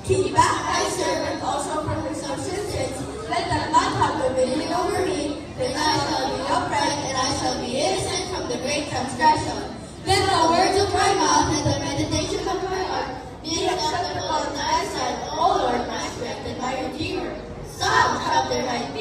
Keep back thy servant also from presumptuous sins. Let them not have dominion over me. Then I shall be upright, and I shall be innocent from the great transgression. Let the words of my mouth and the meditation of my heart be acceptable in thy sight, O Lord, my strength and my redeemer. Psalms chapter 19.